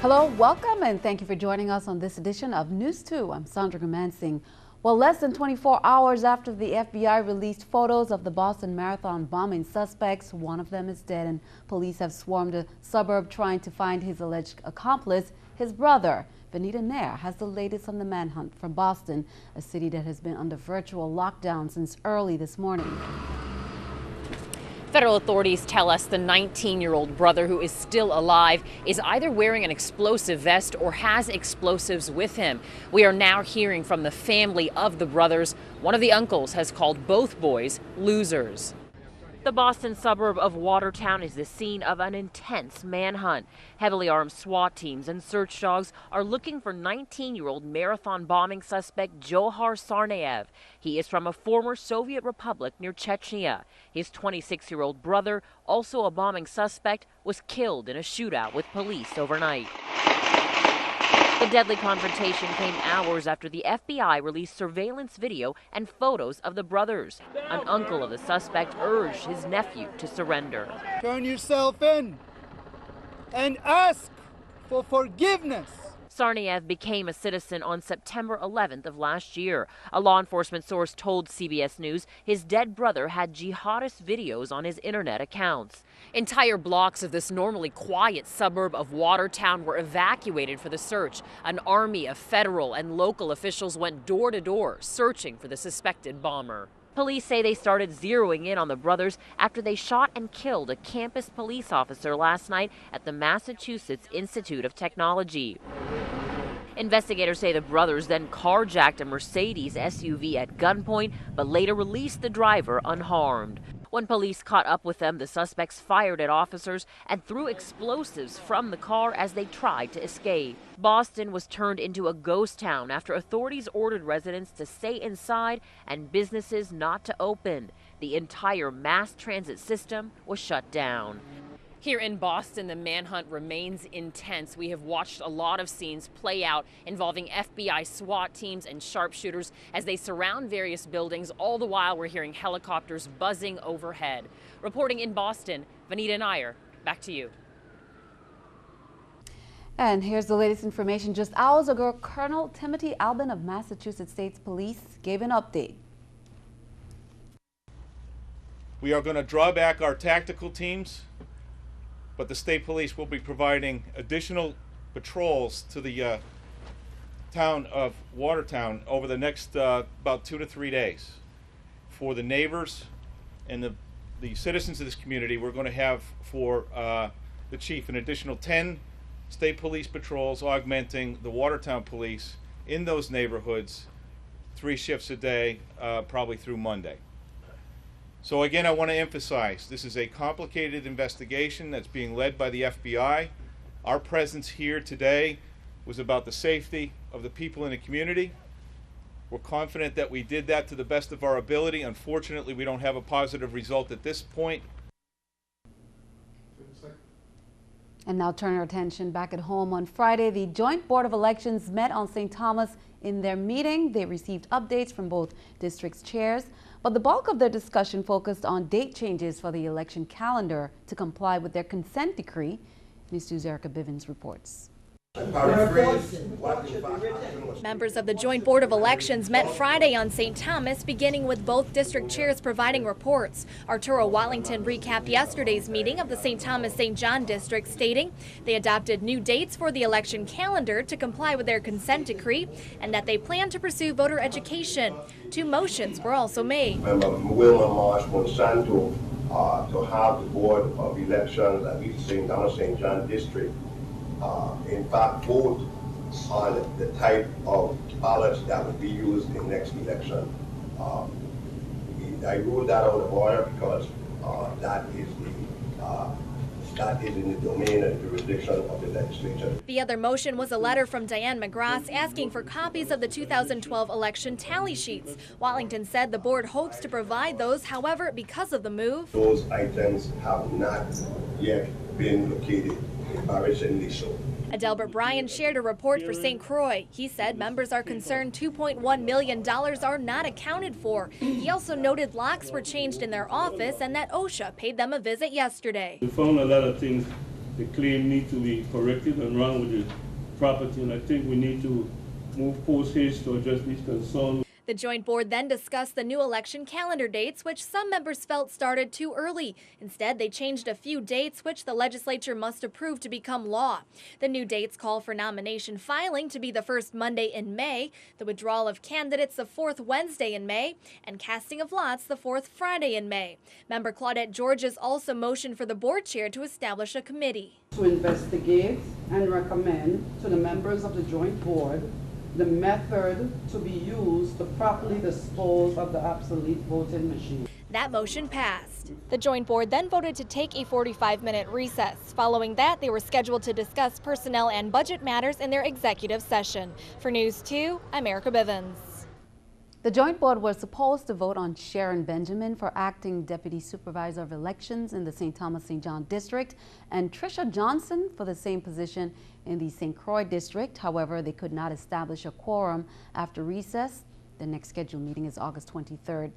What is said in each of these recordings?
Hello, welcome, and thank you for joining us on this edition of News 2. I'm Sandra Gamansing. Well, less than 24 hours after the FBI released photos of the Boston Marathon bombing suspects, one of them is dead, and police have swarmed a suburb trying to find his alleged accomplice, his brother. Vanita Nair has the latest on the manhunt from Boston, a city that has been under virtual lockdown since early this morning. Federal authorities tell us the 19-year-old brother, who is still alive, is either wearing an explosive vest or has explosives with him. We are now hearing from the family of the brothers. One of the uncles has called both boys losers. The Boston suburb of Watertown is the scene of an intense manhunt. Heavily armed SWAT teams and search dogs are looking for 19-year-old marathon bombing suspect Johar Tsarnaev. He is from a former Soviet republic near Chechnya. His 26-year-old brother, also a bombing suspect, was killed in a shootout with police overnight. The deadly confrontation came hours after the FBI released surveillance video and photos of the brothers. An uncle of the suspect urged his nephew to surrender. Turn yourself in and ask for forgiveness. Tsarnaev became a citizen on September 11th of last year. A law enforcement source told CBS News his dead brother had jihadist videos on his internet accounts. Entire blocks of this normally quiet suburb of Watertown were evacuated for the search. An army of federal and local officials went door to door searching for the suspected bomber. Police say they started zeroing in on the brothers after they shot and killed a campus police officer last night at the Massachusetts Institute of Technology. Investigators say the brothers then carjacked a Mercedes SUV at gunpoint, but later released the driver unharmed. When police caught up with them, the suspects fired at officers and threw explosives from the car as they tried to escape. Boston was turned into a ghost town after authorities ordered residents to stay inside and businesses not to open. The entire mass transit system was shut down. Here in Boston, the manhunt remains intense. We have watched a lot of scenes play out involving FBI SWAT teams and sharpshooters as they surround various buildings. All the while, we're hearing helicopters buzzing overhead. Reporting in Boston, Vanita Nair, back to you. And here's the latest information. Just hours ago, Colonel Timothy Albin of Massachusetts State Police gave an update. We are going to draw back our tactical teams, but the state police will be providing additional patrols to the town of Watertown over the next about 2 to 3 days. For the neighbors and the citizens of this community, we're going to have for the chief an additional 10 state police patrols augmenting the Watertown police in those neighborhoods, 3 shifts a day, probably through Monday. So again, I want to emphasize, this is a complicated investigation that's being led by the FBI. Our presence here today was about the safety of the people in the community. We're confident that we did that to the best of our ability. Unfortunately, we don't have a positive result at this point. And now turn our attention back at home. On Friday, the Joint Board of Elections met on St. Thomas. In their meeting, they received updates from both districts' chairs, but the bulk of their discussion focused on date changes for the election calendar to comply with their consent decree. NEWS2's Erica Bivens reports. Members of the Joint Board of Elections met Friday on St. Thomas, beginning with both district chairs providing reports. Arturo Wallington recapped yesterday's meeting of the St. Thomas-St. John district, stating they adopted new dates for the election calendar to comply with their consent decree and that they plan to pursue voter education. 2 motions were also made. Member Wilma Marsh Monsanto to have the Board of Elections at the St. Thomas-St. John district in fact vote on the type of ballots that would be used in next election. I ruled that out of order because that is in the domain and jurisdiction of the legislature. The other motion was a letter from Diane McGrath asking for copies of the 2012 election tally sheets. Wallington said the board hopes to provide those. However, because of the move, those items have not yet been located, embarrassingly so. Adelbert Bryan shared a report for St. Croix. He said members are concerned $2.1 million are not accounted for. He also noted locks were changed in their office and that OSHA paid them a visit yesterday. We found a lot of things the claim need to be corrected and run with the property, and I think we need to move post haste to address these concerns. The joint board then discussed the new election calendar dates, which some members felt started too early. Instead, they changed a few dates, which the legislature must approve to become law. The new dates call for nomination filing to be the first Monday in May, the withdrawal of candidates the fourth Wednesday in May, and casting of lots the fourth Friday in May. Member Claudette Georges also motioned for the board chair to establish a committee to investigate and recommend to the members of the joint board the method to be used to properly dispose of the obsolete voting machine. That motion passed. The joint board then voted to take a 45-minute recess. Following that, they were scheduled to discuss personnel and budget matters in their executive session. For News 2, I'm Erica Bivens. The joint board was supposed to vote on Sharon Benjamin for acting deputy supervisor of elections in the St. Thomas St. John district and Tricia Johnson for the same position in the St. Croix district. However, they could not establish a quorum after recess. The next scheduled meeting is August 23rd.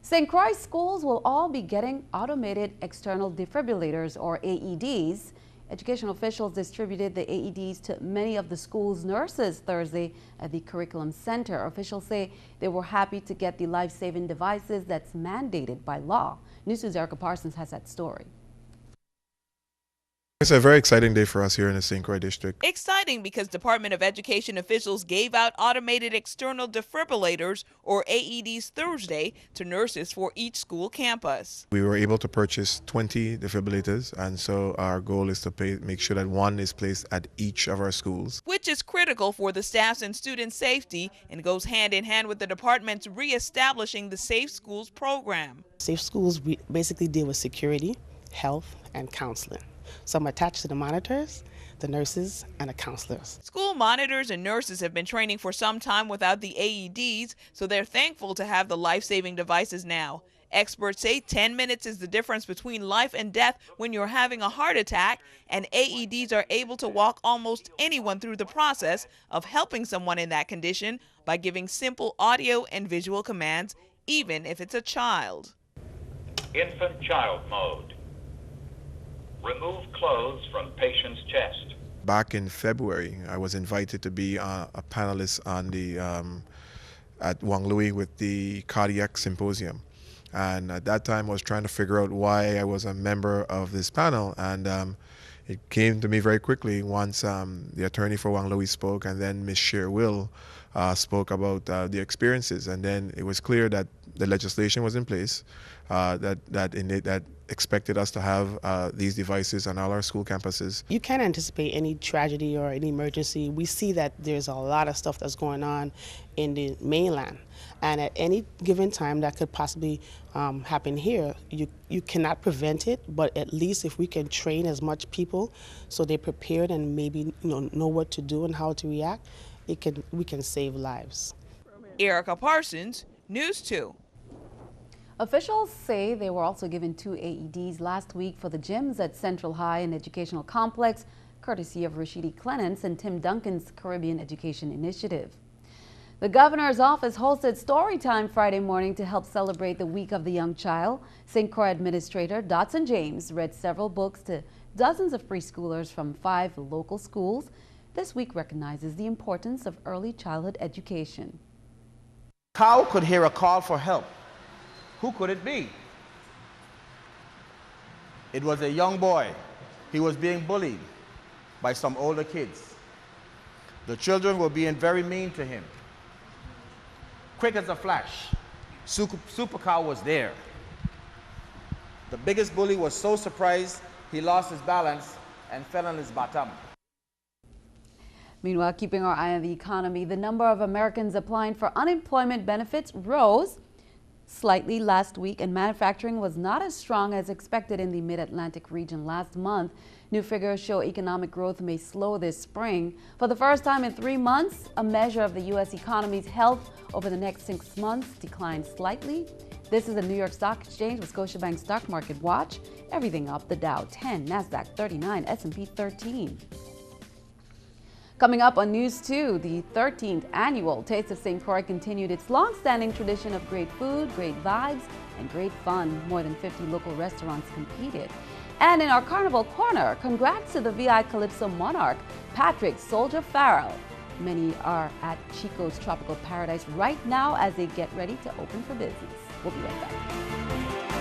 St. Croix schools will all be getting automated external defibrillators, or AEDs. Education officials distributed the AEDs to many of the school's nurses Thursday at the Curriculum Center. Officials say they were happy to get the life-saving devices that's mandated by law. News2's Erica Parsons has that story. It's a very exciting day for us here in the St. Croix district. Exciting because Department of Education officials gave out automated external defibrillators, or AEDs, Thursday to nurses for each school campus. We were able to purchase 20 defibrillators, and so our goal is to make sure that one is placed at each of our schools. Which is critical for the staff's and student safety and goes hand in hand with the department's reestablishing the Safe Schools program. Safe Schools basically deal with security, health, and counseling. So I'm attached to the monitors, the nurses, and the counselors. School monitors and nurses have been training for some time without the AEDs, so they're thankful to have the life-saving devices now. Experts say 10 minutes is the difference between life and death when you're having a heart attack, and AEDs are able to walk almost anyone through the process of helping someone in that condition by giving simple audio and visual commands, even if it's a child. Infant-child mode. Remove clothes from patient's chest. Back in February, I was invited to be a panelist on the at Wang Louis with the cardiac symposium. And at that time, I was trying to figure out why I was a member of this panel. And it came to me very quickly once the attorney for Wang Louis spoke, and then Ms. Sher Will spoke about the experiences. And then it was clear that the legislation was in place that expected us to have these devices on all our school campuses. You can't anticipate any tragedy or any emergency. We see that there's a lot of stuff that's going on in the mainland, and at any given time that could possibly happen here. You cannot prevent it, but at least if we can train as much people so they're prepared and maybe know what to do and how to react, we can save lives. Erica Parsons, News 2. Officials say they were also given 2 AEDs last week for the gyms at Central High and Educational Complex, courtesy of Rashidi Clements and Tim Duncan's Caribbean Education Initiative. The governor's office hosted Storytime Friday morning to help celebrate the Week of the Young Child. St. Croix Administrator Dotson James read several books to dozens of preschoolers from 5 local schools. This week recognizes the importance of early childhood education. Cow could hear a call for help. Who could it be? It was a young boy. He was being bullied by some older kids. The children were being very mean to him. Quick as a flash, Super Cow was there. The biggest bully was so surprised he lost his balance and fell on his bottom. Meanwhile, keeping our eye on the economy, the number of Americans applying for unemployment benefits rose slightly last week, and manufacturing was not as strong as expected in the Mid-Atlantic region last month. New figures show economic growth may slow this spring. For the first time in 3 months, a measure of the U.S. economy's health over the next 6 months declined slightly. This is the New York Stock Exchange with Scotiabank Stock Market Watch. Everything up: the Dow 10, Nasdaq 39, S&P 13. Coming up on News 2, the 13th annual Taste of St. Croix continued its long-standing tradition of great food, great vibes, and great fun. More than 50 local restaurants competed. And in our Carnival Corner, congrats to the VI Calypso monarch, Patrick Soldier Farrell. Many are at Chico's Tropical Paradise right now as they get ready to open for business. We'll be right back.